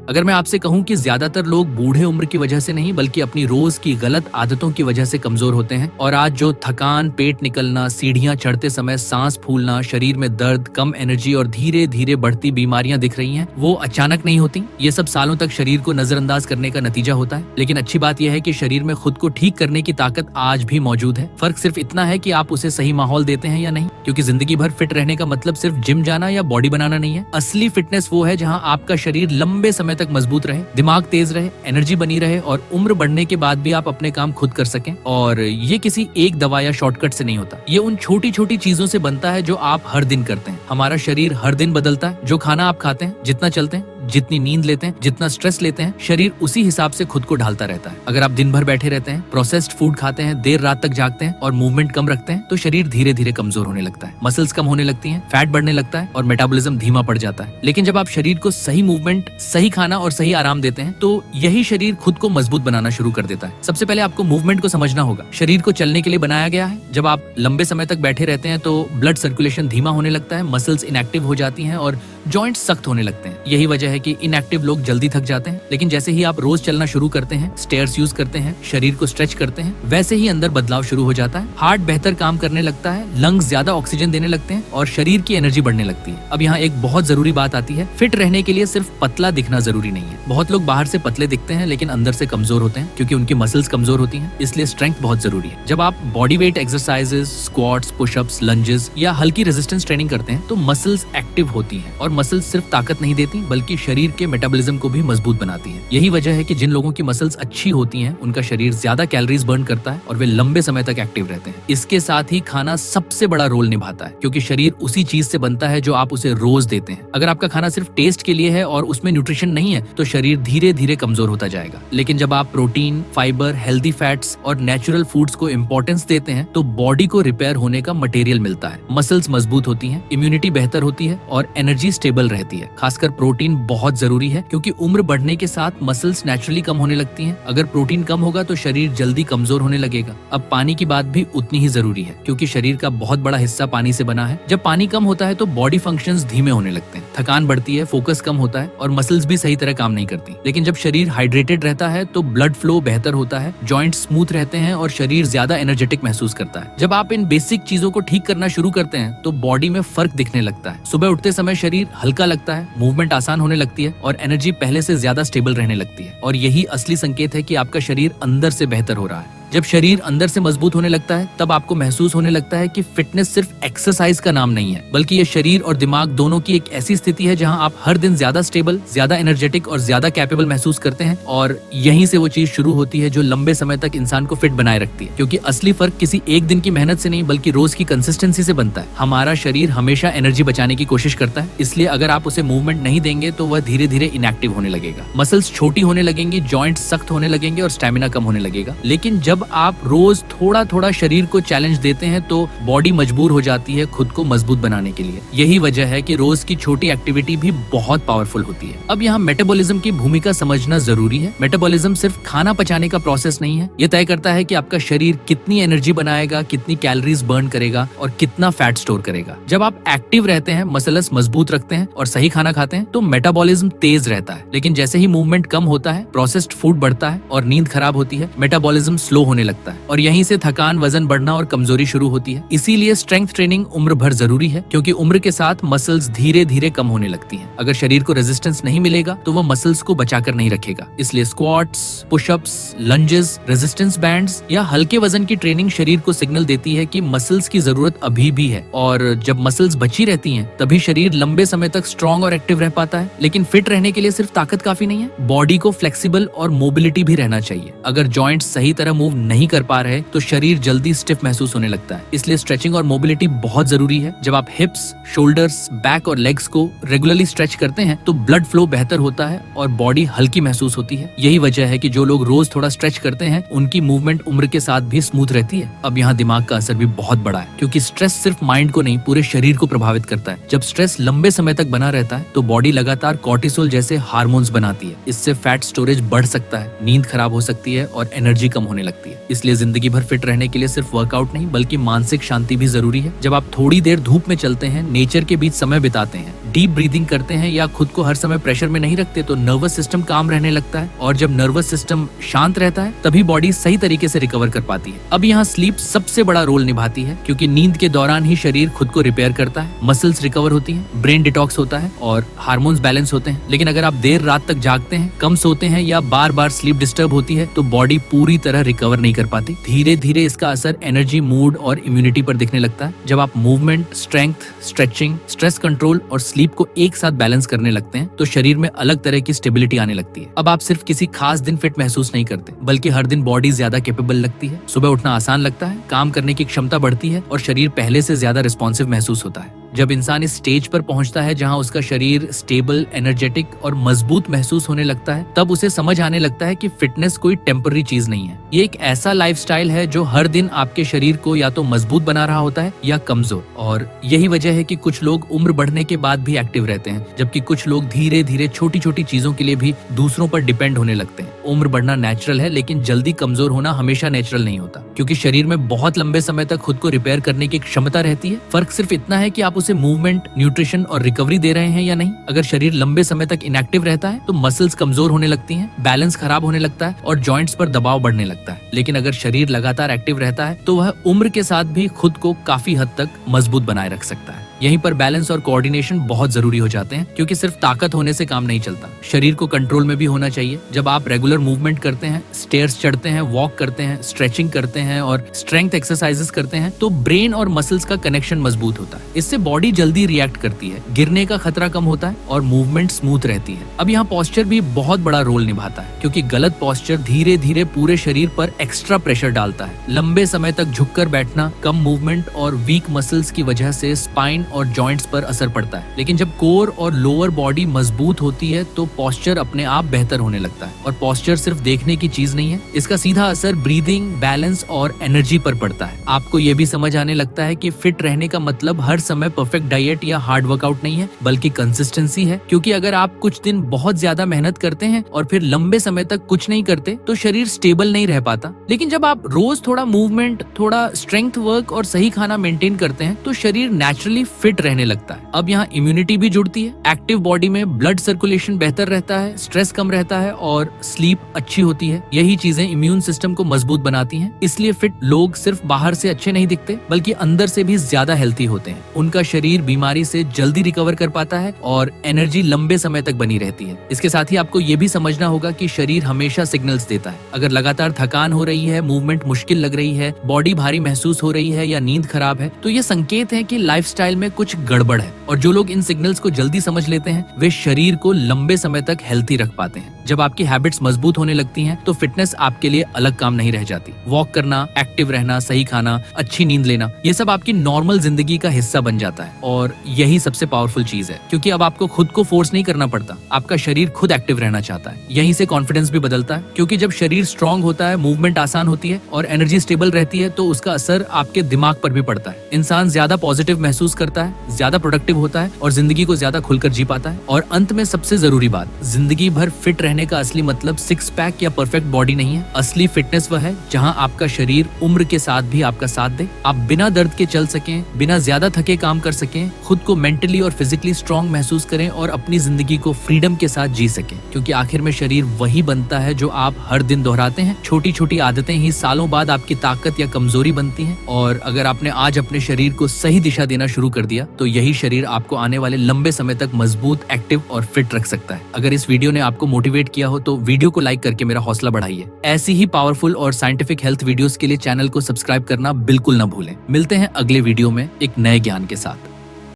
अगर मैं आपसे कहूं कि ज्यादातर लोग बूढ़े उम्र की वजह से नहीं बल्कि अपनी रोज की गलत आदतों की वजह से कमजोर होते हैं, और आज जो थकान, पेट निकलना, सीढ़ियां चढ़ते समय सांस फूलना, शरीर में दर्द, कम एनर्जी और धीरे धीरे बढ़ती बीमारियां दिख रही हैं, वो अचानक नहीं होती। ये सब सालों तक शरीर को नजरअंदाज करने का नतीजा होता है। लेकिन अच्छी बात यह है कि शरीर में खुद को ठीक करने की ताकत आज भी मौजूद है। फर्क सिर्फ इतना है कि आप उसे सही माहौल देते हैं या नहीं, क्योंकि जिंदगी भर फिट रहने का मतलब सिर्फ जिम जाना या बॉडी बनाना नहीं है। असली फिटनेस वो है जहां आपका शरीर लंबे समय तक मजबूत रहे, दिमाग तेज रहे, एनर्जी बनी रहे और उम्र बढ़ने के बाद भी आप अपने काम खुद कर सकें। और ये किसी एक दवा या शॉर्टकट से नहीं होता, ये उन छोटी छोटी चीजों से बनता है जो आप हर दिन करते हैं। हमारा शरीर हर दिन बदलता है। जो खाना आप खाते हैं, जितना चलते हैं, जितनी नींद लेते हैं, जितना स्ट्रेस लेते हैं, शरीर उसी हिसाब से खुद को ढालता रहता है। अगर आप दिन भर बैठे रहते हैं, प्रोसेस्ड फूड खाते हैं, देर रात तक जागते हैं और मूवमेंट कम रखते हैं, तो शरीर धीरे धीरे कमजोर होने लगता है, मसल्स कम होने लगती हैं, फैट बढ़ने लगता है और मेटाबॉलिज्म धीमा पड़ जाता है। लेकिन जब आप शरीर को सही मूवमेंट, सही खाना और सही आराम देते हैं, तो यही शरीर खुद को मजबूत बनाना शुरू कर देता है। सबसे पहले आपको मूवमेंट को समझना होगा। शरीर को चलने के लिए बनाया गया है। जब आप लंबे समय तक बैठे रहते हैं तो ब्लड सर्कुलेशन धीमा होने लगता है, मसल्स इनएक्टिव हो जाती हैं और जॉइंट्स सख्त होने लगते हैं। यही वजह है कि इनएक्टिव लोग जल्दी थक जाते हैं। लेकिन जैसे ही आप रोज चलना शुरू करते हैं, स्टेयर्स यूज करते हैं, शरीर को स्ट्रेच करते हैं, वैसे ही अंदर बदलाव शुरू हो जाता है। हार्ट बेहतर काम करने लगता है, लंग्स ज्यादा ऑक्सीजन देने लगते हैं और शरीर की एनर्जी बढ़ने लगती है। अब यहाँ एक बहुत जरूरी बात आती है, फिट रहने के लिए सिर्फ पतला दिखना जरूरी नहीं है। बहुत लोग बाहर से पतले दिखते हैं लेकिन अंदर से कमजोर होते हैं, क्योंकि उनकी मसल्स कमजोर होती हैं। इसलिए स्ट्रेंथ बहुत जरूरी है। जब आप body weight exercises, squats, pushups, lunges या हल्की रेजिस्टेंस ट्रेनिंग करते हैं तो मसल्स एक्टिव होती हैं और मसल्स सिर्फ ताकत नहीं देती बल्कि शरीर के मेटाबॉलिज्म को भी मजबूत बनाती है। यही वजह है कि जिन लोगों की मसल्स अच्छी होती हैं, उनका शरीर ज्यादा कैलोरीज बर्न करता है और वे लंबे समय तक एक्टिव रहते हैं। इसके साथ ही खाना सबसे बड़ा रोल निभाता है, क्योंकि शरीर उसी चीज से बनता है जो आप उसे रोज देते हैं। अगर आपका खाना सिर्फ टेस्ट के लिए है और उसमें न्यूट्रिशन नहीं है तो शरीर धीरे धीरे कमजोर होता जाएगा। लेकिन जब आप प्रोटीन, फाइबर, हेल्दी फैट्स और नेचुरल फूड्स को इंपॉर्टेंस देते हैं तो बॉडी को रिपेयर होने का मटेरियल मिलता है, मसल्स मजबूत होती हैं, इम्यूनिटी बेहतर होती है और एनर्जी स्टेबल रहती है। खासकर प्रोटीन बहुत जरूरी है, क्योंकि उम्र बढ़ने के साथ मसल्स नेचुरली कम होने लगती हैं। अगर प्रोटीन कम होगा तो शरीर जल्दी कमजोर होने लगेगा। अब पानी की बात भी उतनी ही जरूरी है, क्योंकि शरीर का बहुत बड़ा हिस्सा पानी से बना है। जब पानी कम होता है तो बॉडी फंक्शंस धीमे होने लगते हैं, थकान बढ़ती है, फोकस कम होता है और मसल्स भी सही तरह काम नहीं करती। लेकिन जब शरीर हाइड्रेटेड रहता है तो ब्लड फ्लो बेहतर होता है, जॉइंट्स स्मूथ रहते हैं और शरीर ज्यादा एनर्जेटिक महसूस करता है। जब आप इन बेसिक चीजों को ठीक करना शुरू करते हैं तो बॉडी में फर्क दिखने लगता है। सुबह उठते समय शरीर हल्का लगता है, मूवमेंट आसान होने लगती है और एनर्जी पहले से ज्यादा स्टेबल रहने लगती है। और यही असली संकेत है कि आपका शरीर अंदर से बेहतर हो रहा है। जब शरीर अंदर से मजबूत होने लगता है तब आपको महसूस होने लगता है कि फिटनेस सिर्फ एक्सरसाइज का नाम नहीं है, बल्कि ये शरीर और दिमाग दोनों की एक ऐसी स्थिति है जहां आप हर दिन ज्यादा स्टेबल, ज्यादा एनर्जेटिक और ज्यादा कैपेबल महसूस करते हैं। और यहीं से वो चीज शुरू होती है जो लंबे समय तक इंसान को फिट बनाए रखती है, क्योंकि असली फर्क किसी एक दिन की मेहनत से नहीं बल्कि रोज की कंसिस्टेंसी से बनता है। हमारा शरीर हमेशा एनर्जी बचाने की कोशिश करता है, इसलिए अगर आप उसे मूवमेंट नहीं देंगे तो वह धीरे धीरे इनएक्टिव होने लगेगा, मसल्स छोटी होने लगेंगी, जॉइंट्स सख्त होने लगेंगे और स्टेमिना कम होने लगेगा। लेकिन जब आप रोज थोड़ा थोड़ा शरीर को चैलेंज देते हैं तो बॉडी मजबूर हो जाती है खुद को मजबूत बनाने के लिए। यही वजह है कि रोज की छोटी एक्टिविटी भी बहुत पावरफुल होती है। अब यहाँ मेटाबॉलिज्म की भूमिका समझना जरूरी है। मेटाबॉलिज्म सिर्फ खाना पचाने का प्रोसेस नहीं है, ये तय करता है कि आपका शरीर कितनी एनर्जी बनाएगा, कितनी कैलोरीज बर्न करेगा और कितना फैट स्टोर करेगा। जब आप एक्टिव रहते हैं, मसल्स मजबूत रखते हैं और सही खाना खाते हैं तो मेटाबॉलिज्म तेज रहता है। लेकिन जैसे ही मूवमेंट कम होता है, प्रोसेस्ड फूड बढ़ता है और नींद खराब होती है, मेटाबॉलिज्म स्लो होने लगता है और यहीं से थकान, वजन बढ़ना और कमजोरी शुरू होती है। इसीलिए स्ट्रेंथ ट्रेनिंग उम्र भर जरूरी है, क्योंकि उम्र के साथ मसल्स धीरे धीरे कम होने लगती हैं। अगर शरीर को रेजिस्टेंस नहीं मिलेगा तो वह मसल्स को बचाकर नहीं रखेगा। इसलिए squats, pushups, lunges, resistance bands या हल्के वजन की ट्रेनिंग शरीर को सिग्नल देती है कि मसल्स की जरूरत अभी भी है। और जब मसल्स बची रहती हैं तभी शरीर लंबे समय तक स्ट्रॉन्ग और एक्टिव रह पाता है। लेकिन फिट रहने के लिए सिर्फ ताकत काफी नहीं है, बॉडी को फ्लेक्सिबल और मोबिलिटी भी रहना चाहिए। अगर जॉइंट्स सही तरह मूव नहीं कर पा रहे तो शरीर जल्दी स्टिफ महसूस होने लगता है। इसलिए स्ट्रेचिंग और मोबिलिटी बहुत जरूरी है। जब आप हिप्स, शोल्डर्स, बैक और लेग्स को रेगुलरली स्ट्रेच करते हैं तो ब्लड फ्लो बेहतर होता है और बॉडी हल्की महसूस होती है। यही वजह है कि जो लोग रोज थोड़ा स्ट्रेच करते हैं उनकी मूवमेंट उम्र के साथ भी स्मूथ रहती है। अब यहाँ दिमाग का असर भी बहुत बड़ा है, क्योंकि स्ट्रेस सिर्फ माइंड को नहीं पूरे शरीर को प्रभावित करता है। जब स्ट्रेस लंबे समय तक बना रहता है तो बॉडी लगातार कॉर्टिसोल जैसे हार्मोन्स बनाती है। इससे फैट स्टोरेज बढ़ सकता है, नींद खराब हो सकती है और एनर्जी कम होने लगती है। सकती है। इसलिए जिंदगी भर फिट रहने के लिए सिर्फ वर्कआउट नहीं बल्कि मानसिक शांति भी जरूरी है। जब आप थोड़ी देर धूप में चलते हैं, नेचर के बीच समय बिताते हैं, डीप ब्रीदिंग करते हैं या खुद को हर समय प्रेशर में नहीं रखते, तो नर्वस सिस्टम काम रहने लगता है और जब नर्वस सिस्टम शांत रहता है तभी बॉडी सही तरीके से रिकवर कर पाती है। अब यहाँ स्लीप सबसे बड़ा रोल निभाती है क्योंकि नींद के दौरान ही शरीर खुद को रिपेयर करता है, मसल्स रिकवर होती हैं, ब्रेन डिटॉक्स होता है और हार्मोन्स बैलेंस होते हैं। लेकिन अगर आप देर रात तक जागते हैं, कम सोते हैं या बार बार स्लीप डिस्टर्ब होती है तो बॉडी पूरी तरह रिकवर नहीं कर पाती। धीरे धीरे इसका असर एनर्जी, मूड और इम्यूनिटी पर दिखने लगता है। जब आप movement, strength, stretching, stress control और स्लीप को एक साथ बैलेंस करने लगते हैं तो शरीर में अलग तरह की स्टेबिलिटी आने लगती है। अब आप सिर्फ किसी खास दिन फिट महसूस नहीं करते बल्कि हर दिन बॉडी ज्यादा कैपेबल लगती है, सुबह उठना आसान लगता है, काम करने की क्षमता बढ़ती है और शरीर पहले से ज्यादा रिस्पॉन्सिव महसूस होता है। जब इंसान इस स्टेज पर पहुंचता है जहां उसका शरीर स्टेबल, एनर्जेटिक और मजबूत महसूस होने लगता है, तब उसे समझ आने लगता है कि फिटनेस कोई टेम्पररी चीज नहीं है। ये एक ऐसा लाइफस्टाइल है जो हर दिन आपके शरीर को या तो मजबूत बना रहा होता है या कमजोर। और यही वजह है कि कुछ लोग उम्र बढ़ने के बाद भी एक्टिव रहते हैं, जबकि कुछ लोग धीरे धीरे छोटी छोटी चीजों के लिए भी दूसरों पर डिपेंड होने लगते हैं। उम्र बढ़ना नेचुरल है, लेकिन जल्दी कमजोर होना हमेशा नेचुरल नहीं होता, क्योंकि शरीर में बहुत लंबे समय तक खुद को रिपेयर करने की क्षमता रहती है। फर्क सिर्फ इतना है कि आप उसे मूवमेंट, न्यूट्रिशन और रिकवरी दे रहे हैं या नहीं। अगर शरीर लंबे समय तक इनएक्टिव रहता है तो मसल्स कमजोर होने लगती हैं, बैलेंस खराब होने लगता है और जॉइंट्स पर दबाव बढ़ने लगता है। लेकिन अगर शरीर लगातार एक्टिव रहता है तो वह उम्र के साथ भी खुद को काफी हद तक मजबूत बनाए रख सकता है। यहीं पर बैलेंस और कोऑर्डिनेशन बहुत जरूरी हो जाते हैं, क्योंकि सिर्फ ताकत होने से काम नहीं चलता, शरीर को कंट्रोल में भी होना चाहिए। जब आप रेगुलर मूवमेंट करते हैं, स्टेयर्स चढ़ते हैं, वॉक करते हैं, स्ट्रेचिंग करते हैं और स्ट्रेंथ एक्सरसाइजेस करते हैं, तो ब्रेन और मसल्स का कनेक्शन मजबूत होता है। इससे बॉडी जल्दी रिएक्ट करती है, गिरने का खतरा कम होता है और मूवमेंट स्मूथ रहती है। अब यहाँ पोस्चर भी बहुत बड़ा रोल निभाता है, क्योंकि गलत पोस्चर धीरे धीरे पूरे शरीर पर एक्स्ट्रा प्रेशर डालता है। लंबे समय तक झुककर बैठना, कम मूवमेंट और वीक मसल्स की वजह से स्पाइन और जॉइंट्स पर असर पड़ता है। लेकिन जब कोर और लोअर बॉडी मजबूत होती है तो पोस्चर अपने आप बेहतर होने लगता है। और पोस्चर सिर्फ देखने की चीज नहीं है, इसका सीधा असर ब्रीदिंग, बैलेंस और एनर्जी पर पड़ता है। आपको ये भी समझ आने लगता है कि फिट रहने का मतलब हर समय परफेक्ट डाइट या हार्ड वर्कआउट नहीं है, बल्कि कंसिस्टेंसी है। क्योंकि अगर आप कुछ दिन बहुत ज्यादा मेहनत करते हैं और फिर लंबे समय तक कुछ नहीं करते तो शरीर स्टेबल नहीं रह पाता। लेकिन जब आप रोज थोड़ा मूवमेंट, थोड़ा स्ट्रेंथ वर्क और सही खाना मेंटेन करते हैं तो शरीर नेचुरली फिट रहने लगता है। अब यहाँ इम्यूनिटी भी जुड़ती है। एक्टिव बॉडी में ब्लड सर्कुलेशन बेहतर रहता है, स्ट्रेस कम रहता है और स्लीप अच्छी होती है। यही चीजें इम्यून सिस्टम को मजबूत बनाती हैं। इसलिए फिट लोग सिर्फ बाहर से अच्छे नहीं दिखते बल्कि अंदर से भी ज्यादा हेल्थी होते हैं। उनका शरीर बीमारी से जल्दी रिकवर कर पाता है और एनर्जी लंबे समय तक बनी रहती है। इसके साथ ही आपको ये भी समझना होगा कि शरीर हमेशा सिग्नल्स देता है। अगर लगातार थकान हो रही है, मूवमेंट मुश्किल लग रही है, बॉडी भारी महसूस हो रही है या नींद खराब है, तो ये संकेत है कि लाइफस्टाइल में कुछ गड़बड़ है। और जो लोग इन सिग्नल्स को जल्दी समझ लेते हैं वे शरीर को लंबे समय तक हेल्थी रख पाते हैं। जब आपकी हैबिट्स मजबूत होने लगती हैं तो फिटनेस आपके लिए अलग काम नहीं रह जाती। वॉक करना, एक्टिव रहना, सही खाना, अच्छी नींद लेना, ये सब आपकी नॉर्मल जिंदगी का हिस्सा बन जाता है। और यही सबसे पावरफुल चीज है, क्योंकि अब आपको खुद को फोर्स नहीं करना पड़ता, आपका शरीर खुद एक्टिव रहना चाहता है। यहीं से कॉन्फिडेंस भी बदलता है, क्योंकि जब शरीर स्ट्रांग होता है, मूवमेंट आसान होती है और एनर्जी स्टेबल रहती है तो उसका असर आपके दिमाग पर भी पड़ता है। इंसान ज्यादा पॉजिटिव महसूस करता है, ज्यादा प्रोडक्टिव होता है और जिंदगी को ज्यादा खुलकर जी पाता है। और अंत में सबसे जरूरी बात, जिंदगी भर फिट रहने का असली मतलब सिक्स पैक या परफेक्ट बॉडी नहीं है। असली फिटनेस वह है जहां आपका शरीर उम्र के साथ भी आपका साथ दे, आप बिना दर्द के चल सकें, बिना ज्यादा थके काम कर सकें, खुद को मेंटली और फिजिकली स्ट्रांग महसूस करें और अपनी जिंदगी को फ्रीडम के साथ जी सकें। क्योंकि आखिर में शरीर वही बनता है जो आप हर दिन दोहराते हैं। छोटी छोटी आदतें ही सालों बाद आपकी ताकत या कमजोरी बनती हैं। और अगर आपने आज अपने शरीर को सही दिशा देना शुरू कर दिया तो यही शरीर आपको आने वाले लंबे समय तक मजबूत, एक्टिव और फिट रख सकता है। अगर इस वीडियो ने आपको मोटिवेट किया हो तो वीडियो को लाइक करके मेरा हौसला बढ़ाइए। ऐसी ही पावरफुल और साइंटिफिक हेल्थ वीडियोस के लिए चैनल को सब्सक्राइब करना बिल्कुल न भूलें। मिलते हैं अगले वीडियो में एक नए ज्ञान के साथ।